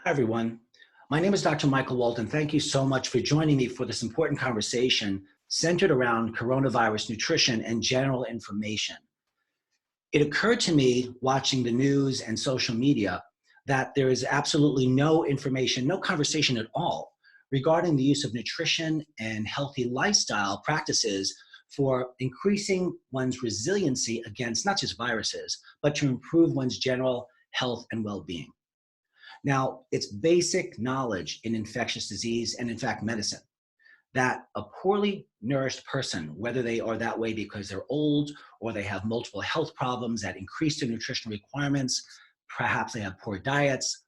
Hi, everyone. My name is Dr. Michael Walton. Thank you so much for joining me for this important conversation centered around coronavirus nutrition and general information. It occurred to me watching the news and social media that there is absolutely no information, no conversation at all regarding the use of nutrition and healthy lifestyle practices for increasing one's resiliency against not just viruses, but to improve one's general health and well-being. Now, it's basic knowledge in infectious disease and, in fact, medicine that a poorly nourished person, whether they are that way because they're old or they have multiple health problems that increase their nutritional requirements, perhaps they have poor diets,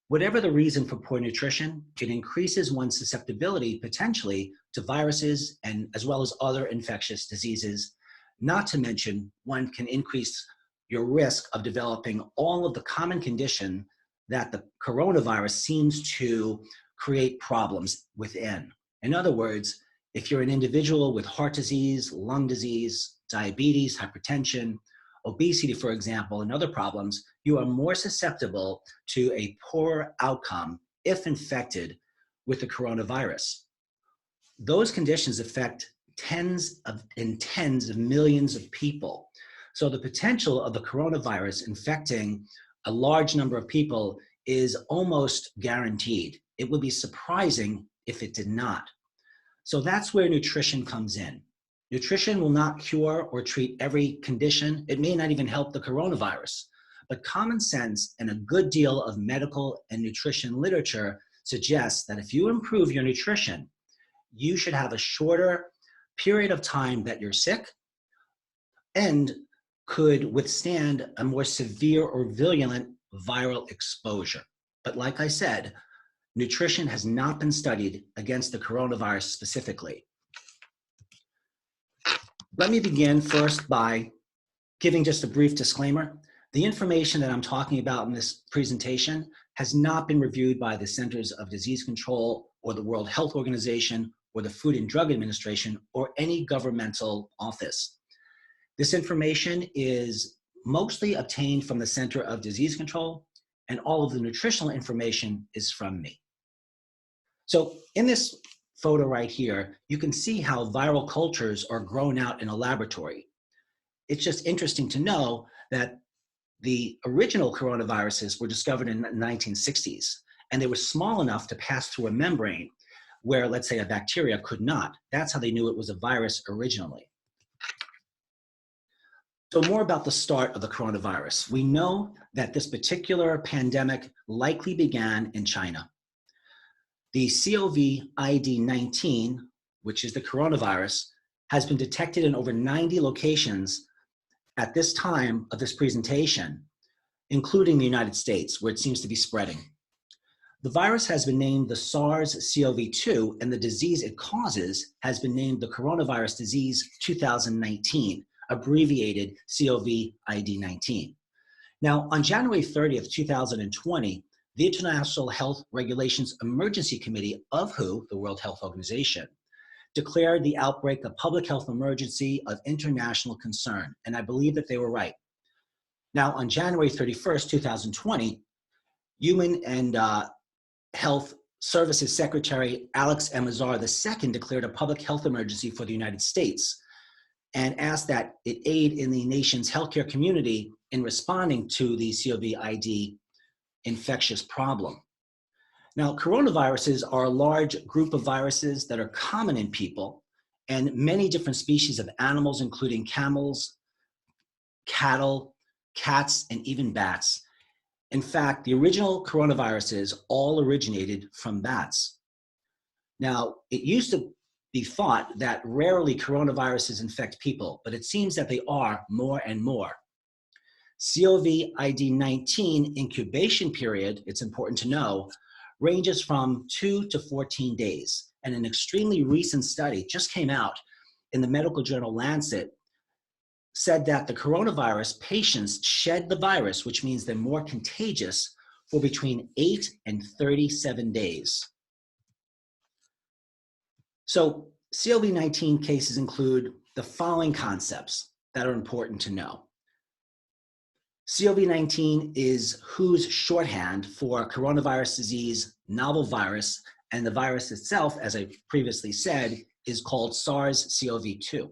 whatever the reason for poor nutrition, it increases one's susceptibility potentially to viruses and as well as other infectious diseases. Not to mention, one can increase your risk of developing all of the common condition that the coronavirus seems to create problems within. In other words, if you're an individual with heart disease, lung disease, diabetes, hypertension, obesity, for example, and other problems, you are more susceptible to a poor outcome if infected with the coronavirus. Those conditions affect tens of millions of people. So the potential of the coronavirus infecting a large number of people is almost guaranteed. It would be surprising if it did not. So that's where nutrition comes in. Nutrition will not cure or treat every condition. It may not even help the coronavirus. But common sense and a good deal of medical and nutrition literature suggests that if you improve your nutrition, you should have a shorter period of time that you're sick and could withstand a more severe or virulent viral exposure. But like I said, nutrition has not been studied against the coronavirus specifically. Let me begin first by giving just a brief disclaimer. The information that I'm talking about in this presentation has not been reviewed by the Centers of Disease Control or the World Health Organization or the Food and Drug Administration or any governmental office. This information is mostly obtained from the Center of Disease Control, and all of the nutritional information is from me. So in this photo right here, you can see how viral cultures are grown out in a laboratory. It's just interesting to know that the original coronaviruses were discovered in the 1960s, and they were small enough to pass through a membrane where, let's say, a bacteria could not. That's how they knew it was a virus originally. So more about the start of the coronavirus. We know that this particular pandemic likely began in China. The COVID-19, which is the coronavirus, has been detected in over 90 locations at this time of this presentation, including the United States, where it seems to be spreading. The virus has been named the SARS-CoV-2, and the disease it causes has been named the coronavirus disease 2019. Abbreviated COVID-19. Now, on January 30th, 2020, the International Health Regulations Emergency Committee of WHO, the World Health Organization, declared the outbreak a public health emergency of international concern, and I believe that they were right. Now, on January 31st, 2020, Human and Health Services Secretary Alex M. Azar II declared a public health emergency for the United States and asked that it aid in the nation's healthcare community in responding to the COVID infectious problem. Now, coronaviruses are a large group of viruses that are common in people and many different species of animals, including camels, cattle, cats, and even bats. In fact, the original coronaviruses all originated from bats. Now, it used to be thought that rarely coronaviruses infect people, but it seems that they are more and more. COVID-19 incubation period, it's important to know, ranges from 2 to 14 days. And an extremely recent study just came out in the medical journal Lancet said that the coronavirus patients shed the virus, which means they're more contagious, for between 8 and 37 days. So COVID-19 cases include the following concepts that are important to know. COVID-19 is WHO's shorthand for coronavirus disease, novel virus, and the virus itself, as I previously said, is called SARS-CoV-2.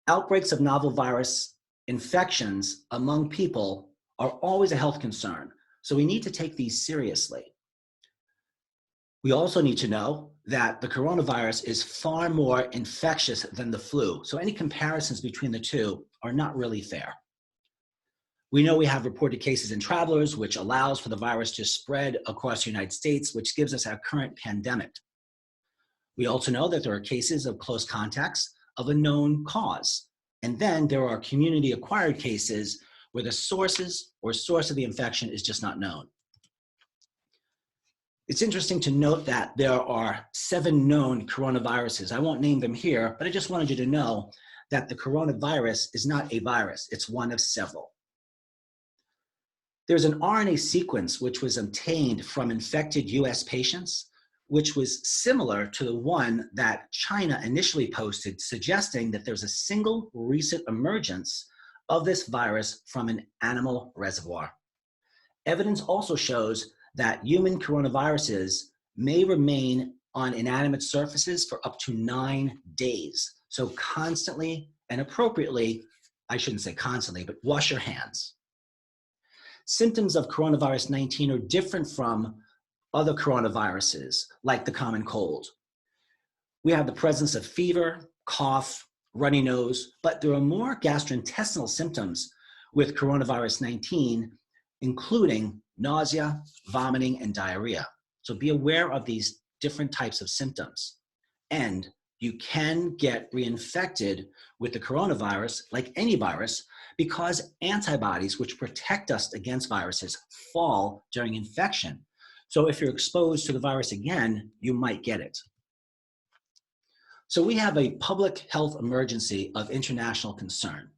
Outbreaks of novel virus infections among people are always a health concern, so we need to take these seriously. We also need to know that the coronavirus is far more infectious than the flu, so any comparisons between the two are not really fair. We know we have reported cases in travelers, which allows for the virus to spread across the United States, which gives us our current pandemic. We also know that there are cases of close contacts of a known cause. And then there are community-acquired cases where the source of the infection is just not known. It's interesting to note that there are 7 known coronaviruses. I won't name them here, but I just wanted you to know that the coronavirus is not a virus. It's one of several. There's an RNA sequence which was obtained from infected US patients, which was similar to the one that China initially posted, suggesting that there's a single recent emergence of this virus from an animal reservoir. Evidence also shows that human coronaviruses may remain on inanimate surfaces for up to 9 days. So constantly and appropriately, I shouldn't say constantly, but wash your hands. Symptoms of coronavirus 19 are different from other coronaviruses, like the common cold. We have the presence of fever, cough, runny nose, but there are more gastrointestinal symptoms with coronavirus 19, including nausea, vomiting, and diarrhea. So be aware of these different types of symptoms. And you can get reinfected with the coronavirus, like any virus, because antibodies, which protect us against viruses, fall during infection. So if you're exposed to the virus again, you might get it. So we have a public health emergency of international concern.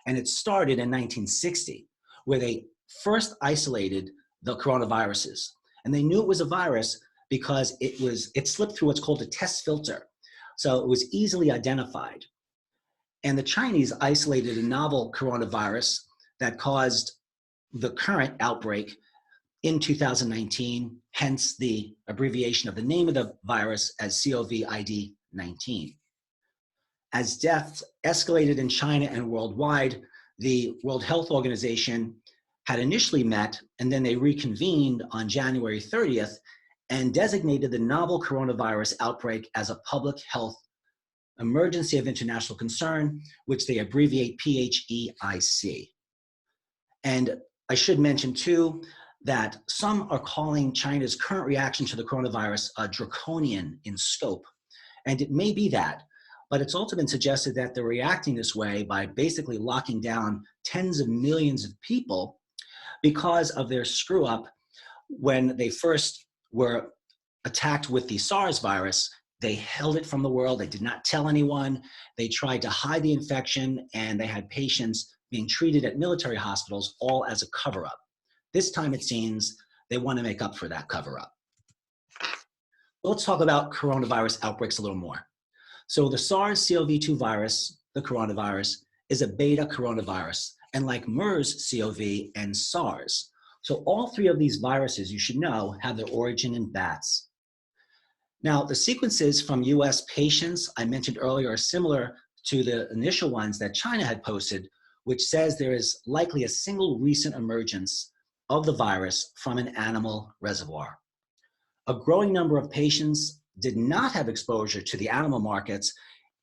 And it started in 1960, where they first isolated the coronaviruses. And they knew it was a virus because it slipped through what's called a test filter. So it was easily identified. And the Chinese isolated a novel coronavirus that caused the current outbreak in 2019, hence the abbreviation of the name of the virus as COVID-19. As deaths escalated in China and worldwide, the World Health Organization had initially met, and then they reconvened on January 30th and designated the novel coronavirus outbreak as a public health emergency of international concern, which they abbreviate PHEIC. And I should mention too, that some are calling China's current reaction to the coronavirus draconian in scope. And it may be that, but it's also been suggested that they're reacting this way by basically locking down tens of millions of people because of their screw up when they first were attacked with the SARS virus. They held it from the world. They did not tell anyone. They tried to hide the infection, and they had patients being treated at military hospitals, all as a cover-up. This time, it seems, they want to make up for that cover-up. Let's talk about coronavirus outbreaks a little more. So the SARS-CoV-2 virus, the coronavirus, is a beta coronavirus, and like MERS-CoV and SARS. So all 3 of these viruses, you should know, have their origin in bats. Now, the sequences from US patients I mentioned earlier are similar to the initial ones that China had posted, which says there is likely a single recent emergence of the virus from an animal reservoir. A growing number of patients did not have exposure to the animal markets,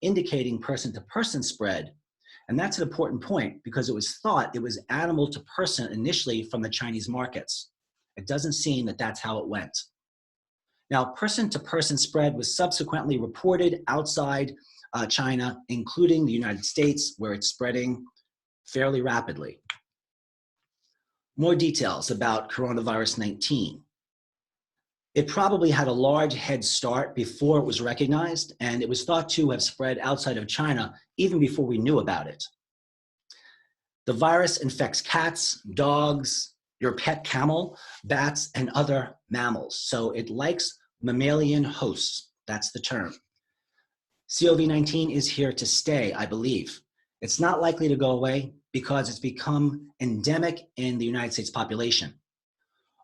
indicating person-to-person spread. And that's an important point because it was thought it was animal to person initially from the Chinese markets. It doesn't seem that that's how it went. Now, person-to-person spread was subsequently reported outside China, including the United States, where it's spreading fairly rapidly. More details about coronavirus 19. It probably had a large head start before it was recognized, and it was thought to have spread outside of China even before we knew about it. The virus infects cats, dogs, your pet camel, bats, and other mammals. So it likes mammalian hosts. That's the term. COVID-19 is here to stay, I believe. It's not likely to go away because it's become endemic in the United States population.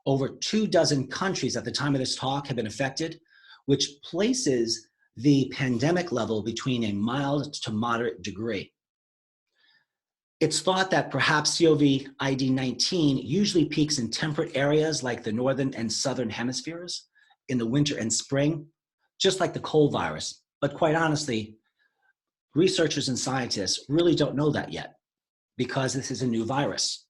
Over 24 countries at the time of this talk have been affected, which places the pandemic level between a mild to moderate degree. It's thought that perhaps COVID-19 usually peaks in temperate areas like the northern and southern hemispheres in the winter and spring, just like the cold virus. But quite honestly, researchers and scientists really don't know that yet because this is a new virus.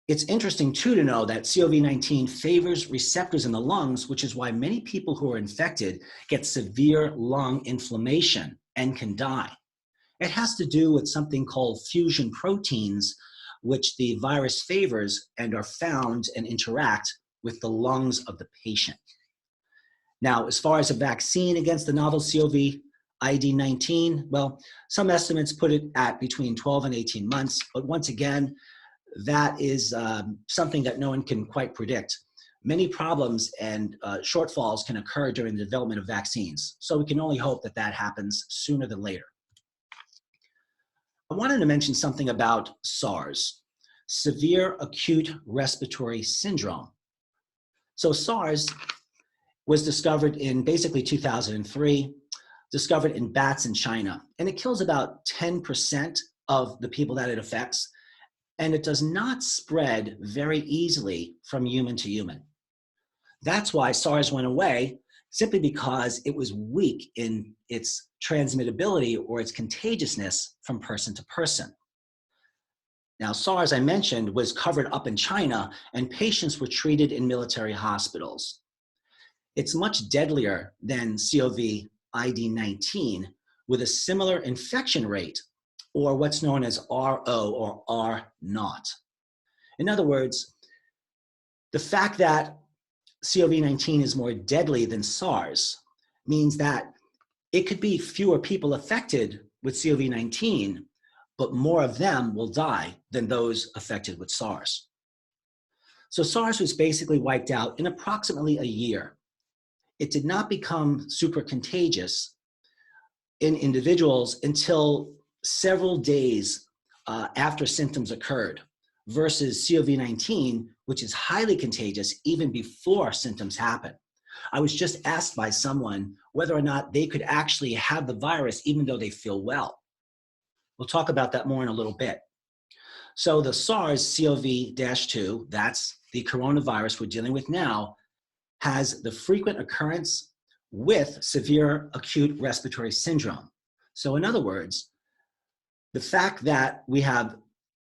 It's interesting too to know that COVID-19 favors receptors in the lungs, which is why many people who are infected get severe lung inflammation and can die. It has to do with something called fusion proteins, which the virus favors and are found and interact with the lungs of the patient. Now, as far as a vaccine against the novel COVID-19, well, some estimates put it at between 12 and 18 months, but once again, that is something that no one can quite predict. Many problems and shortfalls can occur during the development of vaccines, so we can only hope that that happens sooner than later. I wanted to mention something about SARS, severe acute respiratory syndrome. So SARS was discovered in basically 2003, discovered in bats in China, and it kills about 10% of the people that it affects, and it does not spread very easily from human to human. That's why SARS went away, simply because it was weak in its transmittability or its contagiousness from person to person. Now, SARS, I mentioned, was covered up in China, and patients were treated in military hospitals. It's much deadlier than COVID-19 with a similar infection rate, or what's known as RO or R0. In other words, the fact that COVID-19 is more deadly than SARS means that it could be fewer people affected with COVID-19, but more of them will die than those affected with SARS. So SARS was basically wiped out in approximately a year. It did not become super contagious in individuals until several days after symptoms occurred, versus COVID-19, which is highly contagious even before symptoms happen. I was just asked by someone whether or not they could actually have the virus even though they feel well. We'll talk about that more in a little bit. So the SARS-CoV-2, that's the coronavirus we're dealing with now, has the frequent occurrence with severe acute respiratory syndrome. So in other words, the fact that we have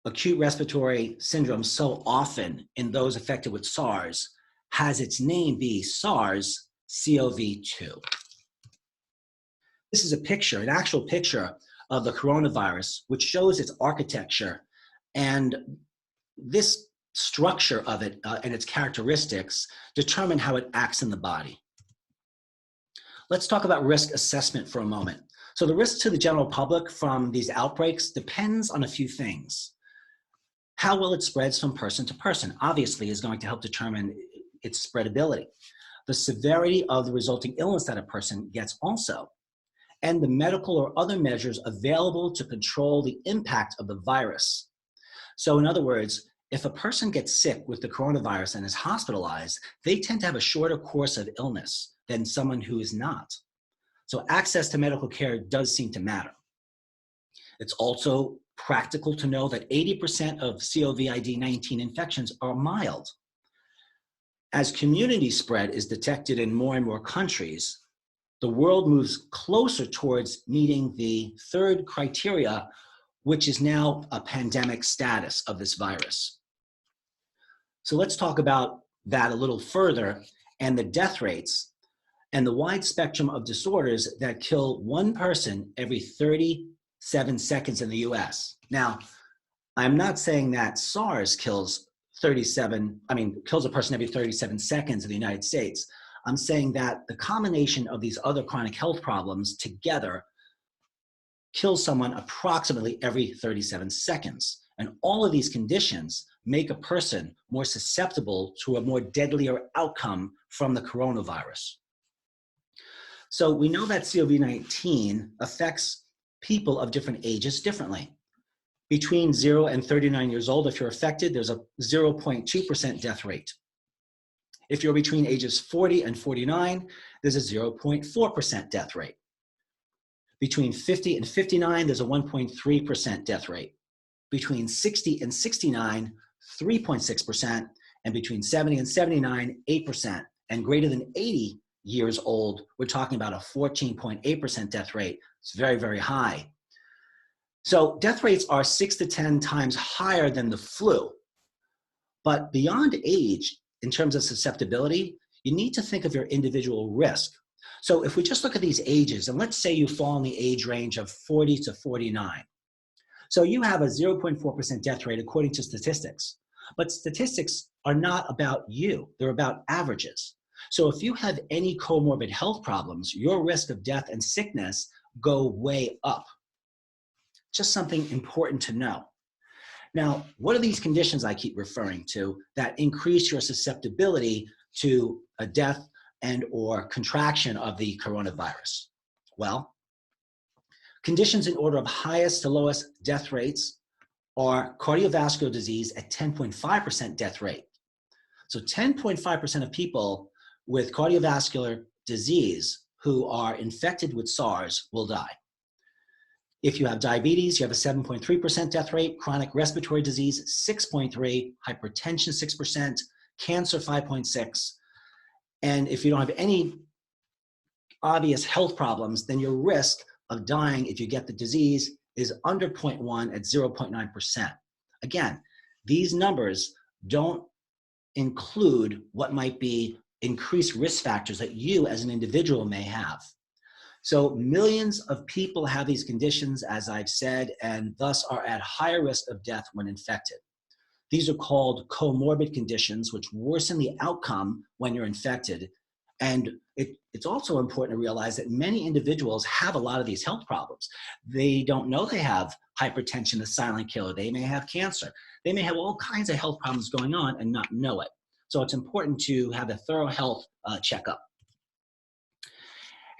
acute respiratory syndrome so often in those affected with SARS has its name be SARS-CoV-2. This is a picture, an actual picture of the coronavirus, which shows its architecture and this structure of it and its characteristics determine how it acts in the body. Let's talk about risk assessment for a moment. So the risk to the general public from these outbreaks depends on a few things. How well it spreads from person to person, obviously, is going to help determine its spreadability. The severity of the resulting illness that a person gets also, and the medical or other measures available to control the impact of the virus. So in other words, if a person gets sick with the coronavirus and is hospitalized, they tend to have a shorter course of illness than someone who is not. So access to medical care does seem to matter. It's also practical to know that 80% of COVID-19 infections are mild. As community spread is detected in more and more countries, the world moves closer towards meeting the third criteria, which is now a pandemic status of this virus. So let's talk about that a little further and the death rates and the wide spectrum of disorders that kill one person every 37 seconds in the US. Now, I'm not saying that SARS kills a person every 37 seconds in the United States. I'm saying that the combination of these other chronic health problems together kills someone approximately every 37 seconds. And all of these conditions make a person more susceptible to a more deadlier outcome from the coronavirus. So we know that COVID-19 affects people of different ages differently. Between 0 and 39 years old, if you're affected, there's a 0.2% death rate. If you're between ages 40 and 49, there's a 0.4% death rate. Between 50 and 59, there's a 1.3% death rate. Between 60 and 69, 3.6%, and between 70 and 79, 8%. And greater than 80 years old, we're talking about a 14.8% death rate. It's very, very high. So death rates are 6 to 10 times higher than the flu. But beyond age, in terms of susceptibility, you need to think of your individual risk. So if we just look at these ages, and let's say you fall in the age range of 40 to 49. So you have a 0.4% death rate according to statistics. But statistics are not about you, they're about averages. So if you have any comorbid health problems, your risk of death and sickness go way up. Just something important to know. Now, what are these conditions I keep referring to that increase your susceptibility to a death and or contraction of the coronavirus? Well, conditions in order of highest to lowest death rates are cardiovascular disease at 10.5% death rate. So 10.5% of people with cardiovascular disease who are infected with SARS will die. If you have diabetes, you have a 7.3% death rate, chronic respiratory disease, 6.3%, hypertension, 6%, cancer, 5.6%. And if you don't have any obvious health problems, then your risk of dying if you get the disease is under 0.1 at 0.9%. Again, these numbers don't include what might be increased risk factors that you as an individual may have. So millions of people have these conditions, as I've said, and thus are at higher risk of death when infected. These are called comorbid conditions, which worsen the outcome when you're infected. And it's also important to realize that many individuals have a lot of these health problems. They don't know they have hypertension, the silent killer. They may have cancer. They may have all kinds of health problems going on and not know it. So it's important to have a thorough health checkup.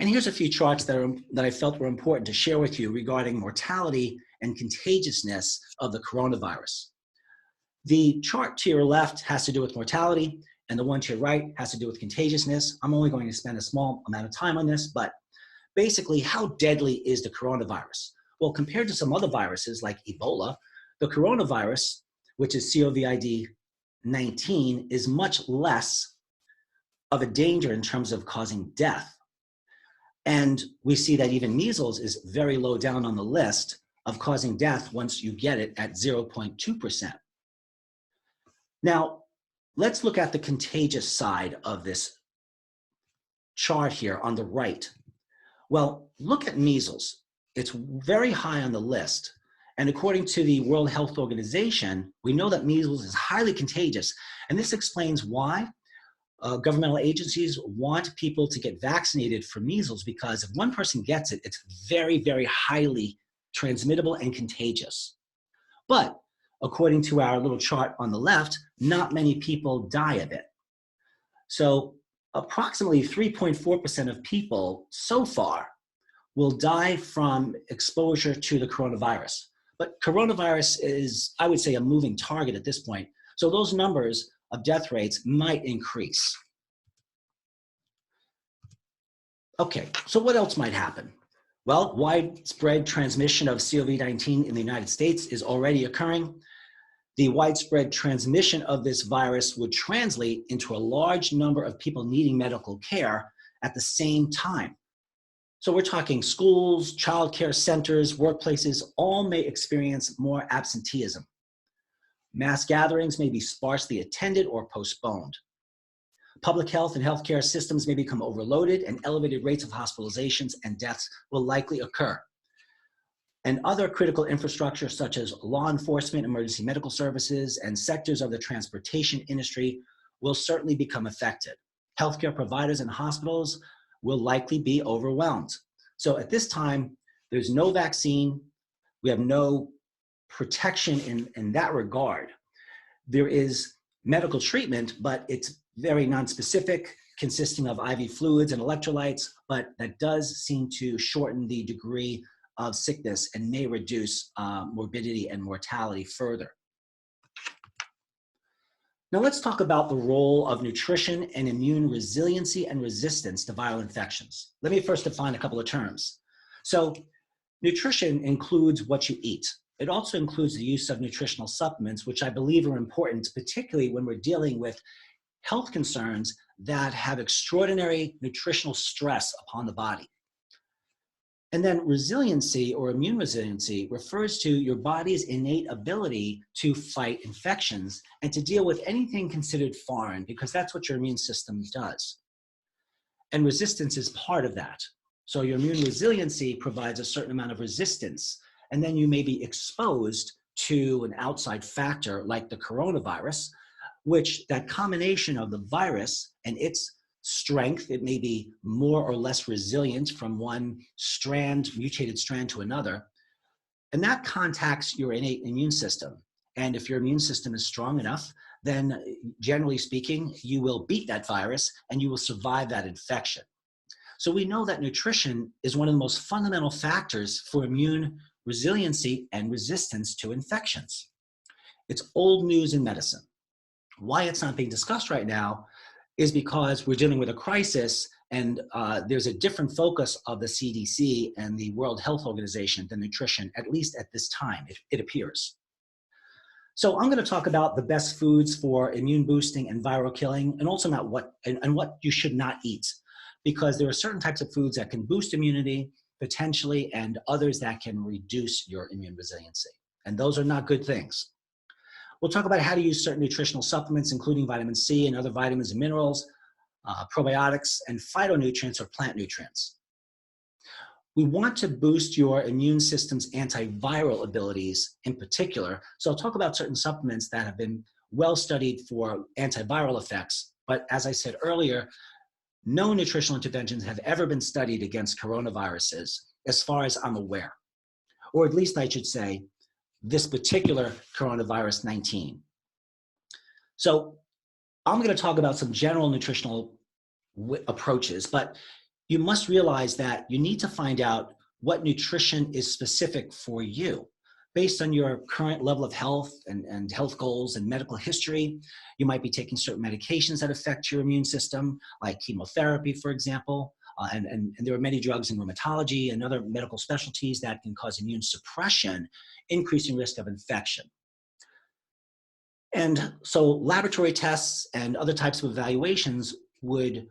And here's a few charts that I felt were important to share with you regarding mortality and contagiousness of the coronavirus. The chart to your left has to do with mortality, and the one to your right has to do with contagiousness. I'm only going to spend a small amount of time on this, but basically, how deadly is the coronavirus? Well, compared to some other viruses like Ebola, the coronavirus, which is COVID-19, is much less of a danger in terms of causing death. And we see that even measles is very low down on the list of causing death once you get it at 0.2%. Now, let's look at the contagious side of this chart here on the right. Well, look at measles. It's very high on the list. And according to the World Health Organization, we know that measles is highly contagious. And this explains why governmental agencies want people to get vaccinated for measles, because if one person gets it, it's very, very highly transmittable and contagious. But according to our little chart on the left, not many people die of it. So approximately 3.4% of people so far will die from exposure to the coronavirus. But coronavirus is, I would say, a moving target at this point. So those numbers of death rates might increase. Okay, so what else might happen? Well, widespread transmission of COVID-19 in the United States is already occurring. The widespread transmission of this virus would translate into a large number of people needing medical care at the same time. So we're talking schools, childcare centers, workplaces, all may experience more absenteeism. Mass gatherings may be sparsely attended or postponed. Public health and healthcare systems may become overloaded, and elevated rates of hospitalizations and deaths will likely occur. And other critical infrastructure such as law enforcement, emergency medical services, and sectors of the transportation industry will certainly become affected. Healthcare providers and hospitals will likely be overwhelmed. So at this time, there's no vaccine. We have no protection in that regard. There is medical treatment, but it's very nonspecific, consisting of IV fluids and electrolytes, but that does seem to shorten the degree of sickness and may reduce morbidity and mortality further. Now let's talk about the role of nutrition and immune resiliency and resistance to viral infections. Let me first define a couple of terms. So nutrition includes what you eat. It also includes the use of nutritional supplements, which I believe are important, particularly when we're dealing with health concerns that have extraordinary nutritional stress upon the body. And then resiliency or immune resiliency refers to your body's innate ability to fight infections and to deal with anything considered foreign, because that's what your immune system does. And resistance is part of that. So your immune resiliency provides a certain amount of resistance, and then you may be exposed to an outside factor like the coronavirus, which that combination of the virus and its strength, it may be more or less resilient from one mutated strand to another, and that contacts your innate immune system. And if your immune system is strong enough, then generally speaking, you will beat that virus and you will survive that infection. So we know that nutrition is one of the most fundamental factors for immune resiliency and resistance to infections. It's old news in medicine. Why it's not being discussed right now is because we're dealing with a crisis, and there's a different focus of the CDC and the World Health Organization than nutrition, at least at this time, it appears. So I'm going to talk about the best foods for immune boosting and viral killing, and also about what you should not eat, because there are certain types of foods that can boost immunity potentially, and others that can reduce your immune resiliency. And those are not good things. We'll talk about how to use certain nutritional supplements, including vitamin C and other vitamins and minerals, probiotics, and phytonutrients or plant nutrients. We want to boost your immune system's antiviral abilities in particular. So I'll talk about certain supplements that have been well studied for antiviral effects. But as I said earlier, no nutritional interventions have ever been studied against coronaviruses, as far as I'm aware. Or at least I should say, this particular coronavirus 19. So I'm going to talk about some general nutritional approaches, but you must realize that you need to find out what nutrition is specific for you. Based on your current level of health and health goals and medical history, you might be taking certain medications that affect your immune system, like chemotherapy, for example. And there are many drugs in rheumatology and other medical specialties that can cause immune suppression, increasing risk of infection. And so laboratory tests and other types of evaluations would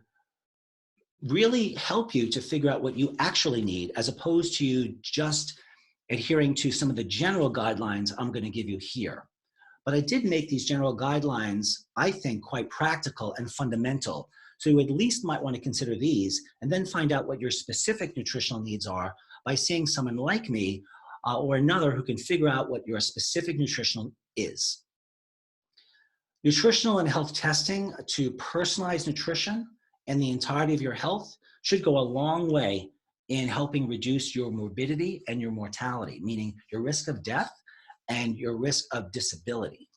really help you to figure out what you actually need, as opposed to you just adhering to some of the general guidelines I'm going to give you here. But I did make these general guidelines, I think, quite practical and fundamental. So you at least might want to consider these and then find out what your specific nutritional needs are by seeing someone like me or another who can figure out what your specific nutritional is. Nutritional and health testing to personalize nutrition and the entirety of your health should go a long way in helping reduce your morbidity and your mortality, meaning your risk of death and your risk of disability.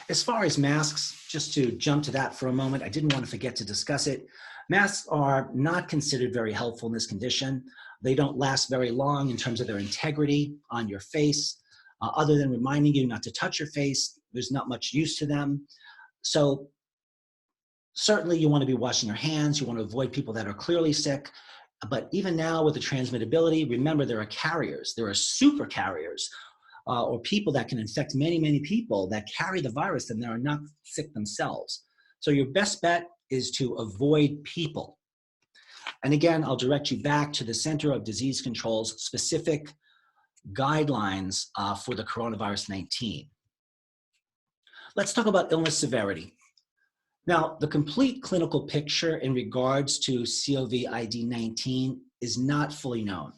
As far as masks, just to jump to that for a moment, I didn't want to forget to discuss it. Masks are not considered very helpful in this condition. They don't last very long in terms of their integrity on your face. Other than reminding you not to touch your face, there's not much use to them. So certainly you want to be washing your hands. You want to avoid people that are clearly sick. But even now with the transmittability, remember there are carriers. There are super carriers or people that can infect many, many people that carry the virus and they are not sick themselves. So your best bet is to avoid people. And again, I'll direct you back to the Center of Disease Control's specific guidelines for the coronavirus 19. Let's talk about illness severity. Now, the complete clinical picture in regards to COVID-19 is not fully known.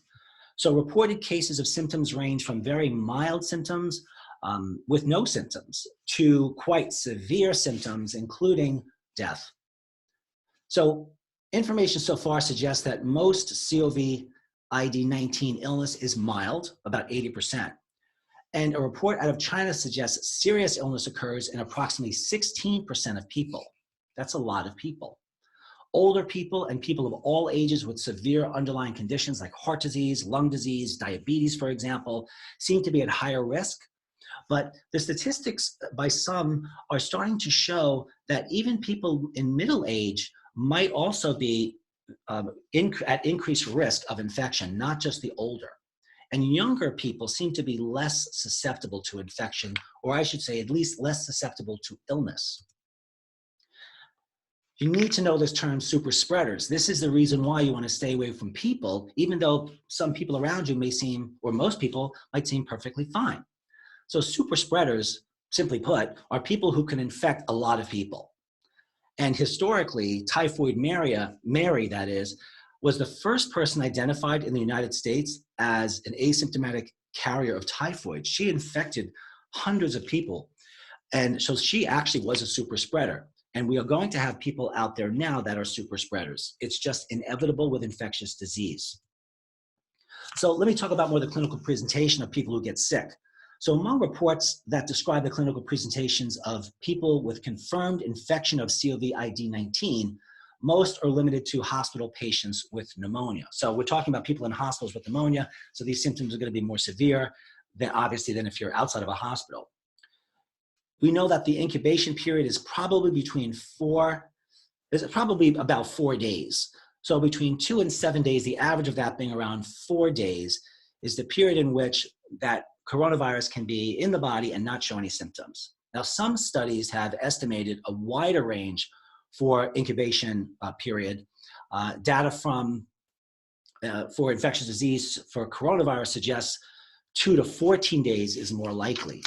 So reported cases of symptoms range from very mild symptoms with no symptoms to quite severe symptoms, including death. So information so far suggests that most COVID-19 illness is mild, about 80%. And a report out of China suggests serious illness occurs in approximately 16% of people. That's a lot of people. Older people and people of all ages with severe underlying conditions like heart disease, lung disease, diabetes, for example, seem to be at higher risk. But the statistics by some are starting to show that even people in middle age might also be at increased risk of infection, not just the older. And younger people seem to be less susceptible to infection, or I should say at least less susceptible to illness. You need to know this term super spreaders. This is the reason why you want to stay away from people, even though some people around you may seem, or most people might seem perfectly fine. So super spreaders, simply put, are people who can infect a lot of people. And historically, typhoid Mary, that is, was the first person identified in the United States as an asymptomatic carrier of typhoid. She infected hundreds of people. And so she actually was a super spreader. And we are going to have people out there now that are super spreaders. It's just inevitable with infectious disease. So let me talk about more the clinical presentation of people who get sick. So among reports that describe the clinical presentations of people with confirmed infection of COVID-19, most are limited to hospital patients with pneumonia. So we're talking about people in hospitals with pneumonia, so these symptoms are going to be more severe than obviously than if you're outside of a hospital. We know that the incubation period is probably about 4 days. So between 2 and 7 days, the average of that being around 4 days, is the period in which that coronavirus can be in the body and not show any symptoms. Now, some studies have estimated a wider range for incubation period. Data from for infectious disease for coronavirus suggests 2 to 14 days is more likely.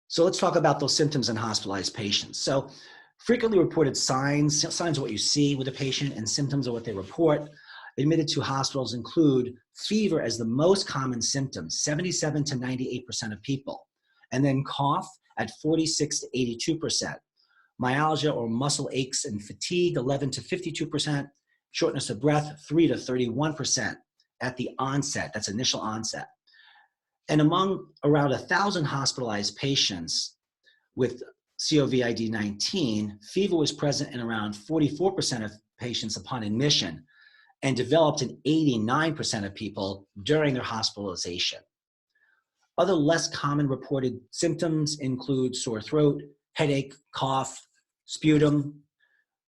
So let's talk about those symptoms in hospitalized patients. So frequently reported signs are what you see with a patient, and symptoms are what they report. Admitted to hospitals include fever as the most common symptom, 77 to 98% of people, and then cough at 46 to 82%, myalgia or muscle aches and fatigue, 11 to 52%, shortness of breath, 3 to 31% at the onset, that's initial onset. And among around 1,000 hospitalized patients with COVID-19, fever was present in around 44% of patients upon admission, and developed in 89% of people during their hospitalization. Other less common reported symptoms include sore throat, headache, cough, sputum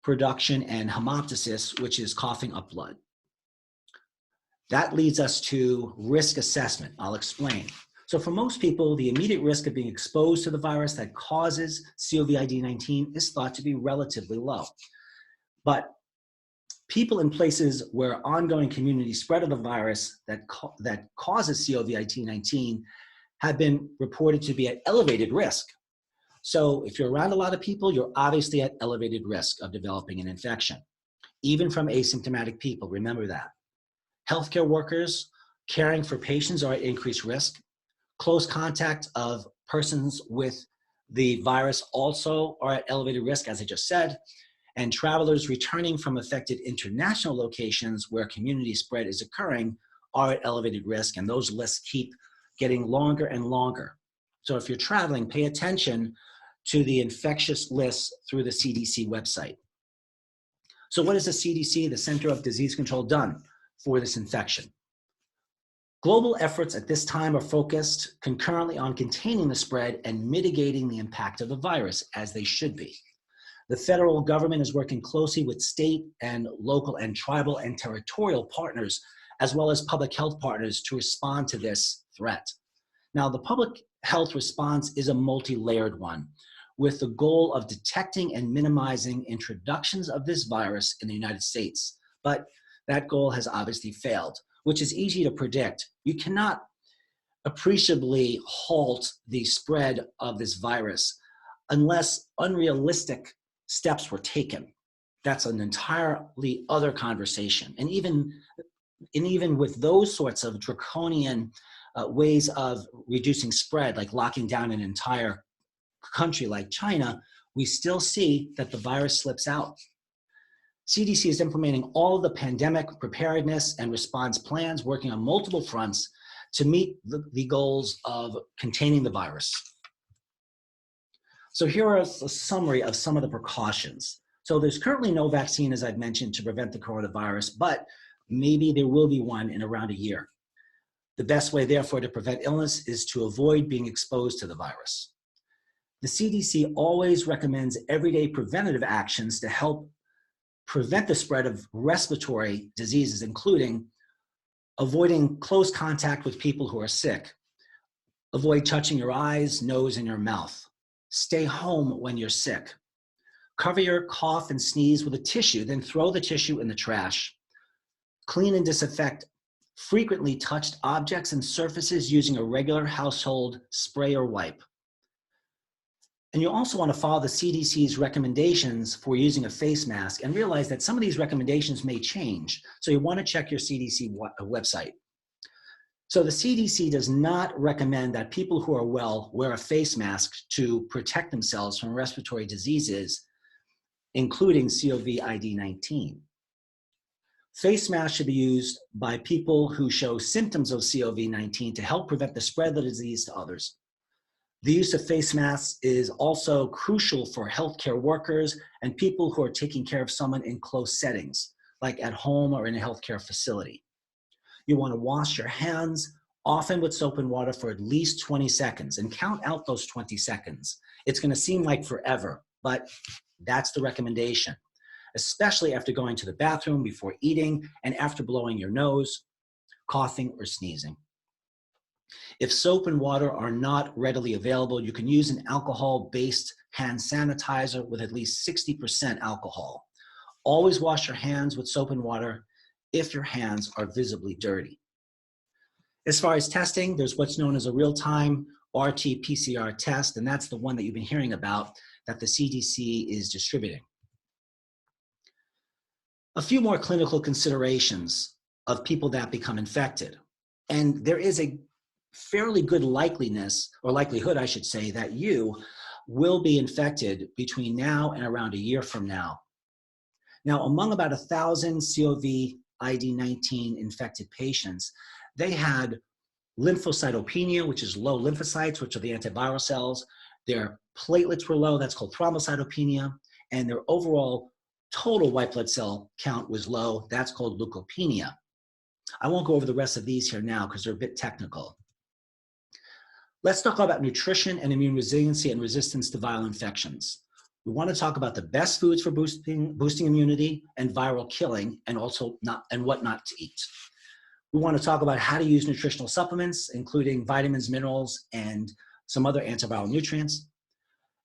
production, and hemoptysis, which is coughing up blood. That leads us to risk assessment. I'll explain. So for most people, the immediate risk of being exposed to the virus that causes COVID-19 is thought to be relatively low. But people in places where ongoing community spread of the virus that causes COVID-19 have been reported to be at elevated risk. So if you're around a lot of people, you're obviously at elevated risk of developing an infection, even from asymptomatic people. Remember that. Healthcare workers caring for patients are at increased risk. Close contact of persons with the virus also are at elevated risk, as I just said. And travelers returning from affected international locations where community spread is occurring are at elevated risk, and those lists keep getting longer and longer. So if you're traveling, pay attention to the infectious lists through the CDC website. So what has the CDC, the Center of Disease Control, done for this infection? Global efforts at this time are focused concurrently on containing the spread and mitigating the impact of the virus, as they should be. The federal government is working closely with state and local and tribal and territorial partners, as well as public health partners, to respond to this threat. Now, the public health response is a multi-layered one, with the goal of detecting and minimizing introductions of this virus in the United States. But that goal has obviously failed, which is easy to predict. You cannot appreciably halt the spread of this virus unless unrealistic steps were taken. That's an entirely other conversation. And even with those sorts of draconian ways of reducing spread, like locking down an entire country like China, we still see that the virus slips out. CDC is implementing all of the pandemic preparedness and response plans, working on multiple fronts to meet the goals of containing the virus. So here is a summary of some of the precautions. So there's currently no vaccine, as I've mentioned, to prevent the coronavirus, but maybe there will be one in around a year. The best way, therefore, to prevent illness is to avoid being exposed to the virus. The CDC always recommends everyday preventative actions to help prevent the spread of respiratory diseases, including avoiding close contact with people who are sick, avoid touching your eyes, nose, and your mouth, stay home when you're sick, cover your cough and sneeze with a tissue, then throw the tissue in the trash, clean and disinfect frequently touched objects and surfaces using a regular household spray or wipe. And you also want to follow the CDC's recommendations for using a face mask and realize that some of these recommendations may change. So you want to check your CDC website. So the CDC does not recommend that people who are well wear a face mask to protect themselves from respiratory diseases, including COVID-19. Face masks should be used by people who show symptoms of COVID-19 to help prevent the spread of the disease to others. The use of face masks is also crucial for healthcare workers and people who are taking care of someone in close settings, like at home or in a healthcare facility. You want to wash your hands, often with soap and water, for at least 20 seconds and count out those 20 seconds. It's going to seem like forever, but that's the recommendation, especially after going to the bathroom, before eating, and after blowing your nose, coughing, or sneezing. If soap and water are not readily available, you can use an alcohol-based hand sanitizer with at least 60% alcohol. Always wash your hands with soap and water if your hands are visibly dirty. As far as testing, there's what's known as a real-time RT-PCR test, and that's the one that you've been hearing about that the CDC is distributing. A few more clinical considerations of people that become infected. And there is a fairly good likelihood, I should say, that you will be infected between now and around a year from now. Now, among about 1,000 COVID-19 infected patients, they had lymphocytopenia, which is low lymphocytes, which are the antiviral cells. Their platelets were low, that's called thrombocytopenia, and their overall total white blood cell count was low, that's called leukopenia. I won't go over the rest of these here now because they're a bit technical. Let's talk about nutrition and immune resiliency and resistance to viral infections. We want to talk about the best foods for boosting immunity and viral killing, and also what not to eat. We want to talk about how to use nutritional supplements, including vitamins, minerals, and some other antiviral nutrients,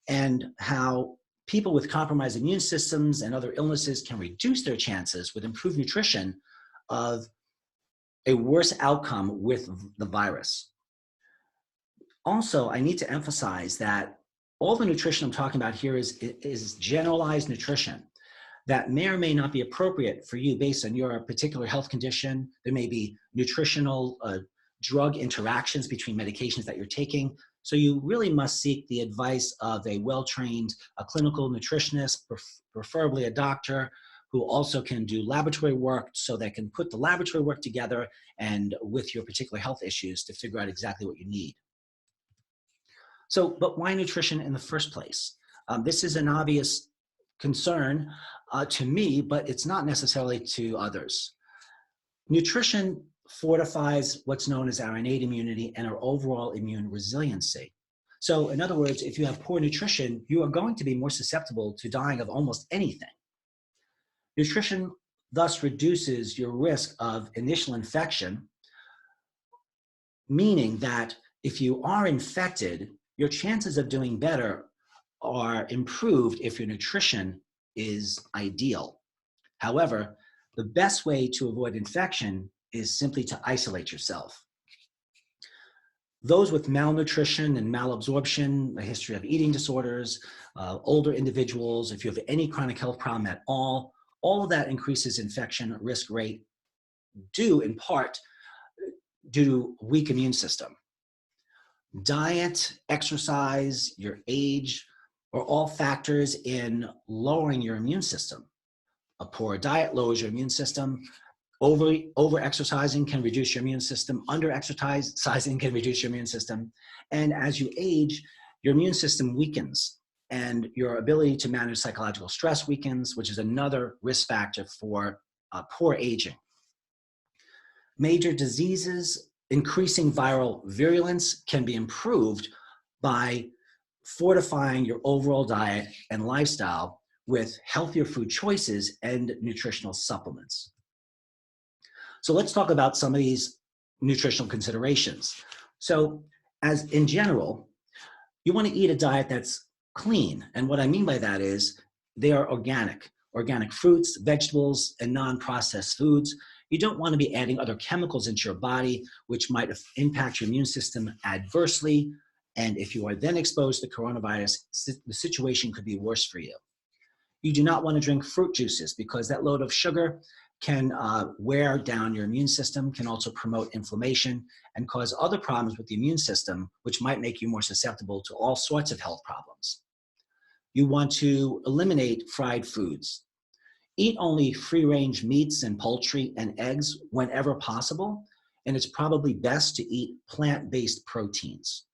and how people with compromised immune systems and other illnesses can reduce their chances with improved nutrition of a worse outcome with the virus. Also, I need to emphasize that all the nutrition I'm talking about here is generalized nutrition that may or may not be appropriate for you based on your particular health condition. There may be nutritional drug interactions between medications that you're taking. So you really must seek the advice of a well-trained clinical nutritionist, preferably a doctor, who also can do laboratory work so they can put the laboratory work together and with your particular health issues to figure out exactly what you need. So, but why nutrition in the first place? This is an obvious concern to me, but it's not necessarily to others. Nutrition fortifies what's known as our innate immunity and our overall immune resiliency. So in other words, if you have poor nutrition, you are going to be more susceptible to dying of almost anything. Nutrition thus reduces your risk of initial infection, meaning that if you are infected, your chances of doing better are improved if your nutrition is ideal. However, the best way to avoid infection is simply to isolate yourself. Those with malnutrition and malabsorption, a history of eating disorders, older individuals, if you have any chronic health problem at all of that increases infection risk rate due in part due to weak immune system. Diet, exercise, your age are all factors in lowering your immune system. A poor diet lowers your immune system. Over-exercising can reduce your immune system. Under-exercising can reduce your immune system. And as you age, your immune system weakens. and your ability to manage psychological stress weakens, which is another risk factor for poor aging. Major diseases, increasing viral virulence can be improved by fortifying your overall diet and lifestyle with healthier food choices and nutritional supplements. So let's talk about some of these nutritional considerations. So as in general, you want to eat a diet that's clean. And what I mean by that is they are organic fruits, vegetables, and non-processed foods. You don't want to be adding other chemicals into your body, which might impact your immune system adversely. And if you are then exposed to coronavirus, the situation could be worse for you. You do not want to drink fruit juices because that load of sugar can wear down your immune system, can also promote inflammation and cause other problems with the immune system, which might make you more susceptible to all sorts of health problems. You want to eliminate fried foods. Eat only free-range meats and poultry and eggs whenever possible, and it's probably best to eat plant-based proteins.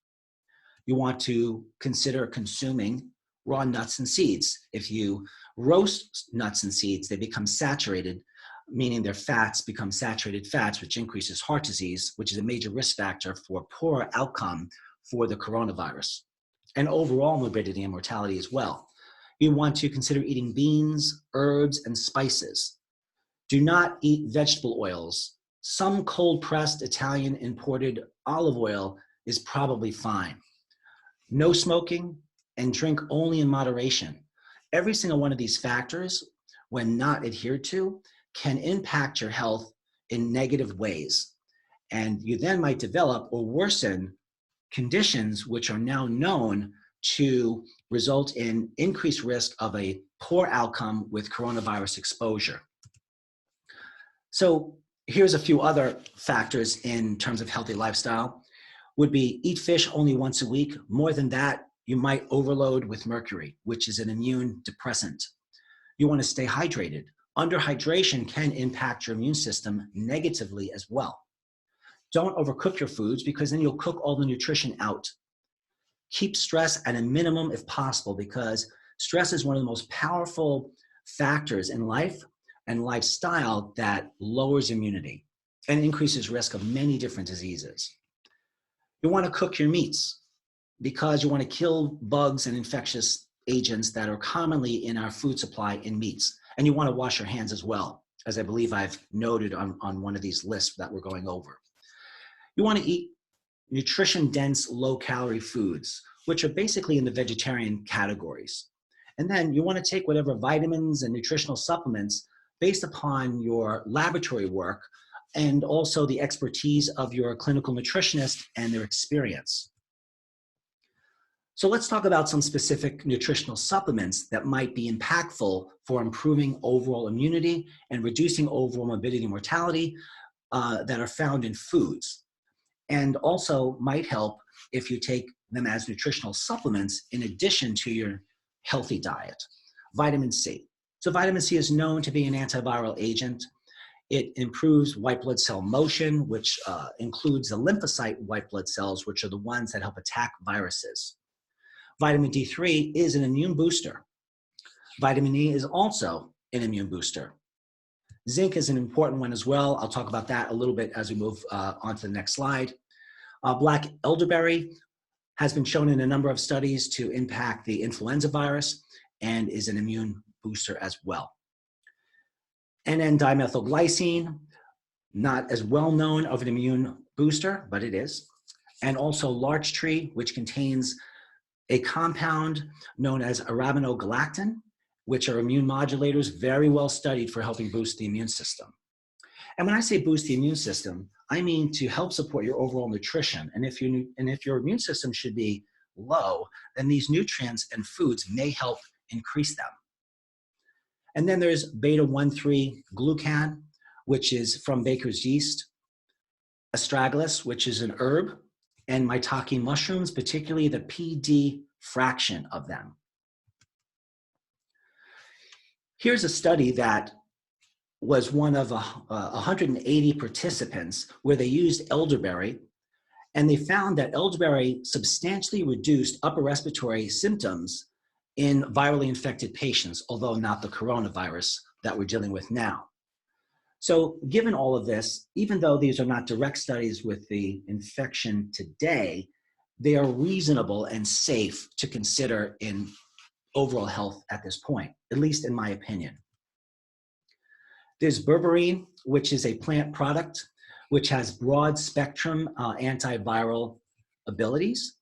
You want to consider consuming raw nuts and seeds. If you roast nuts and seeds, they become saturated, meaning their fats become saturated fats, which increases heart disease, which is a major risk factor for poor outcome for the coronavirus, and overall morbidity and mortality as well. You want to consider eating beans, herbs, and spices. Do not eat vegetable oils. Some cold-pressed Italian imported olive oil is probably fine. No smoking, and drink only in moderation. Every single one of these factors, when not adhered to, can impact your health in negative ways. And you then might develop or worsen conditions which are now known to result in increased risk of a poor outcome with coronavirus exposure. So here's a few other factors in terms of healthy lifestyle. Would be eat fish only once a week. More than that, you might overload with mercury, which is an immune depressant. You want to stay hydrated. Underhydration can impact your immune system negatively as well. Don't overcook your foods because then you'll cook all the nutrition out. Keep stress at a minimum if possible because stress is one of the most powerful factors in life and lifestyle that lowers immunity and increases risk of many different diseases. You want to cook your meats because you want to kill bugs and infectious agents that are commonly in our food supply in meats. And you want to wash your hands as well, as I believe I've noted on one of these lists that we're going over. You want to eat nutrition-dense, low-calorie foods, which are basically in the vegetarian categories. And then you want to take whatever vitamins and nutritional supplements based upon your laboratory work and also the expertise of your clinical nutritionist and their experience. So let's talk about some specific nutritional supplements that might be impactful for improving overall immunity and reducing overall morbidity and mortality that are found in foods, and also might help if you take them as nutritional supplements in addition to your healthy diet. Vitamin C. So vitamin C is known to be an antiviral agent. It improves white blood cell motion, which includes the lymphocyte white blood cells, which are the ones that help attack viruses. Vitamin D3 is an immune booster. Vitamin E is also an immune booster. Zinc is an important one as well. I'll talk about that a little bit as we move on to the next slide. Black elderberry has been shown in a number of studies to impact the influenza virus and is an immune booster as well. N,N-dimethylglycine, not as well known of an immune booster, but it is. And also larch tree, which contains a compound known as arabinogalactin, which are immune modulators very well studied for helping boost the immune system. And when I say boost the immune system, I mean to help support your overall nutrition. And if your immune system should be low, then these nutrients and foods may help increase them. And then there's beta-1,3-glucan, which is from baker's yeast, astragalus, which is an herb, and maitake mushrooms, particularly the PD fraction of them. Here's a study that was one of 180 participants where they used elderberry, and they found that elderberry substantially reduced upper respiratory symptoms in virally infected patients, although not the coronavirus that we're dealing with now. So given all of this, even though these are not direct studies with the infection today, they are reasonable and safe to consider in overall health at this point, at least in my opinion. There's berberine, which is a plant product, which has broad spectrum antiviral abilities.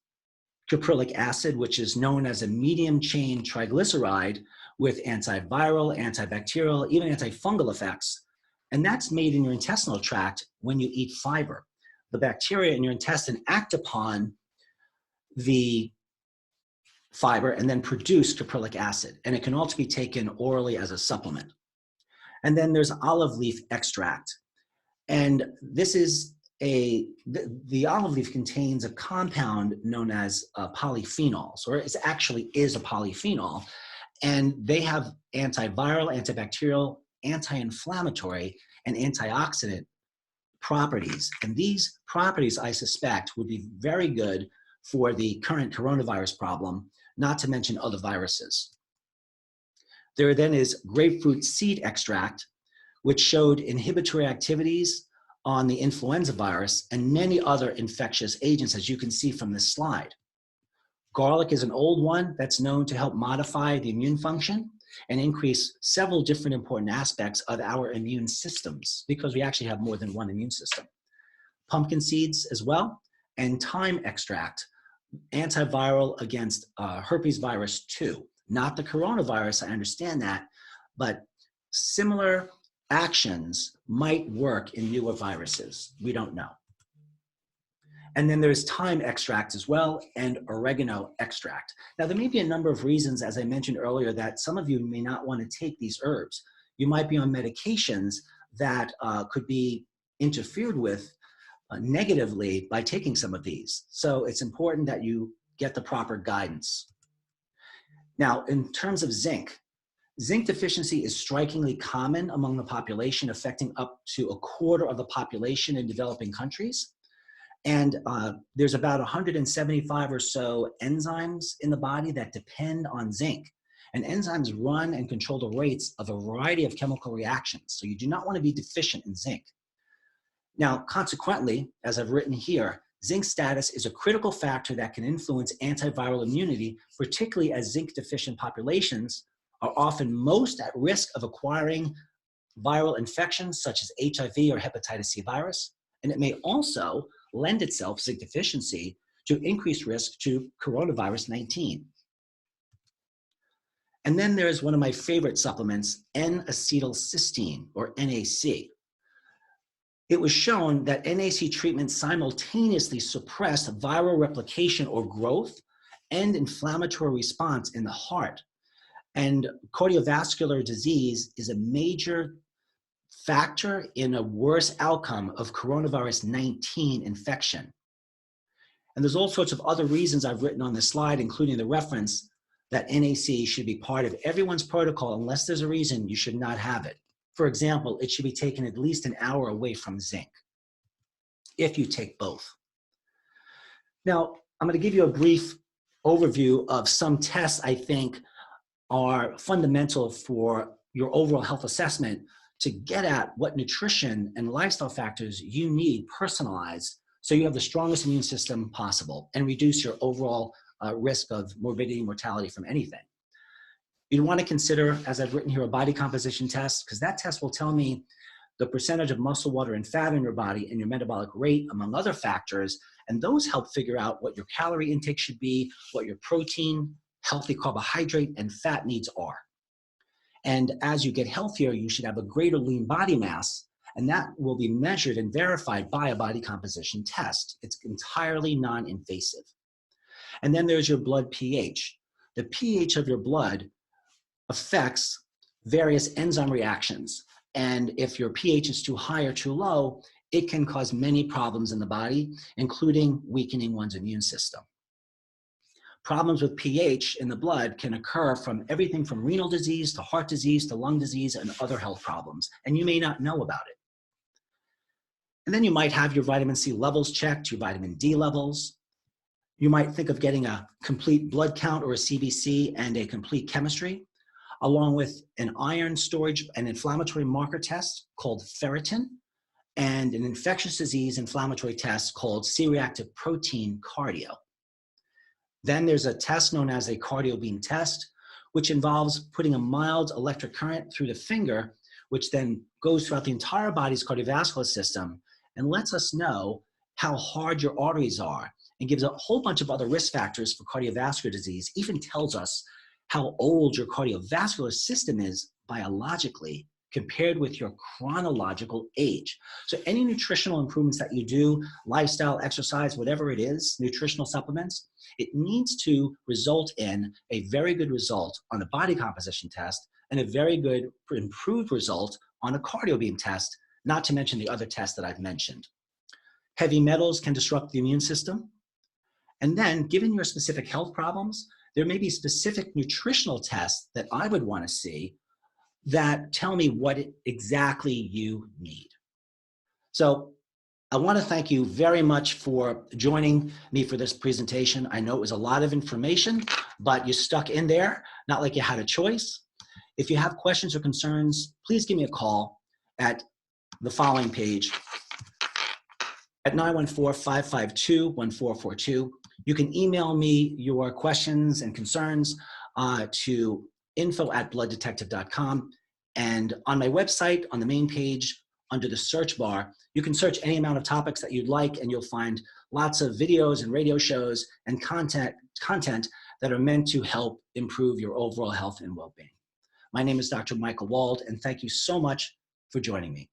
Caprylic acid, which is known as a medium chain triglyceride with antiviral, antibacterial, even antifungal effects. And that's made in your intestinal tract when you eat fiber. The bacteria in your intestine act upon the fiber and then produce caprylic acid. And it can also be taken orally as a supplement. And then there's olive leaf extract. And this is the olive leaf contains a compound known as polyphenols, or it actually is a polyphenol. And they have antiviral, antibacterial, anti-inflammatory, and antioxidant properties. And these properties, I suspect, would be very good for the current coronavirus problem, not to mention other viruses. There then is grapefruit seed extract, which showed inhibitory activities on the influenza virus and many other infectious agents, as you can see from this slide. Garlic is an old one that's known to help modify the immune function and increase several different important aspects of our immune systems, because we actually have more than one immune system. Pumpkin seeds as well, and thyme extract, antiviral against herpes virus 2. Not the coronavirus, I understand that, but similar actions might work in newer viruses. We don't know. And then there's thyme extract as well, and oregano extract. Now, there may be a number of reasons, as I mentioned earlier, that some of you may not want to take these herbs. You might be on medications that could be interfered with negatively by taking some of these. So it's important that you get the proper guidance. Now, in terms of zinc, zinc deficiency is strikingly common among the population, affecting up to a quarter of the population in developing countries. And there's about 175 or so enzymes in the body that depend on zinc. And enzymes run and control the rates of a variety of chemical reactions. So you do not want to be deficient in zinc. Now, consequently, as I've written here, zinc status is a critical factor that can influence antiviral immunity, particularly as zinc deficient populations are often most at risk of acquiring viral infections such as HIV or hepatitis C virus. And it may also lend itself, zinc deficiency, to increased risk to coronavirus 19. And then there's one of my favorite supplements, N-acetylcysteine, or NAC. It was shown that NAC treatment simultaneously suppressed viral replication or growth and inflammatory response in the heart. And cardiovascular disease is a major factor in a worse outcome of coronavirus 19 infection. And there's all sorts of other reasons I've written on this slide, including the reference that NAC should be part of everyone's protocol unless there's a reason you should not have it. For example, it should be taken at least an hour away from zinc, if you take both. Now, I'm going to give you a brief overview of some tests I think are fundamental for your overall health assessment to get at what nutrition and lifestyle factors you need personalized so you have the strongest immune system possible and reduce your overall risk of morbidity and mortality from anything. You'd want to consider, as I've written here, a body composition test, because that test will tell me the percentage of muscle, water, and fat in your body and your metabolic rate, among other factors, and those help figure out what your calorie intake should be, what your protein, healthy carbohydrate, and fat needs are. And as you get healthier, you should have a greater lean body mass, and that will be measured and verified by a body composition test. It's entirely non-invasive. And then there's your blood pH. The pH of your blood affects various enzyme reactions. And if your pH is too high or too low, it can cause many problems in the body, including weakening one's immune system. Problems with pH in the blood can occur from everything from renal disease to heart disease to lung disease and other health problems, and you may not know about it. And then you might have your vitamin C levels checked, your vitamin D levels. You might think of getting a complete blood count or a CBC and a complete chemistry, along with an iron storage and inflammatory marker test called ferritin, and an infectious disease inflammatory test called C-reactive protein cardio. Then there's a test known as a cardiobeam test, which involves putting a mild electric current through the finger, which then goes throughout the entire body's cardiovascular system and lets us know how hard your arteries are, and gives a whole bunch of other risk factors for cardiovascular disease, even tells us how old your cardiovascular system is biologically compared with your chronological age. So any nutritional improvements that you do, lifestyle, exercise, whatever it is, nutritional supplements, it needs to result in a very good result on a body composition test and a very good improved result on a cardiobeam test, not to mention the other tests that I've mentioned. Heavy metals can disrupt the immune system. And then, given your specific health problems, there may be specific nutritional tests that I would want to see that tell me what exactly you need. So I want to thank you very much for joining me for this presentation. I know it was a lot of information, but you stuck in there, not like you had a choice. If you have questions or concerns, please give me a call at the following page at 914-552-1442. You can email me your questions and concerns to info@blooddetective.com. And on my website, on the main page, under the search bar, you can search any amount of topics that you'd like, and you'll find lots of videos and radio shows and content that are meant to help improve your overall health and well-being. My name is Dr. Michael Wald, and thank you so much for joining me.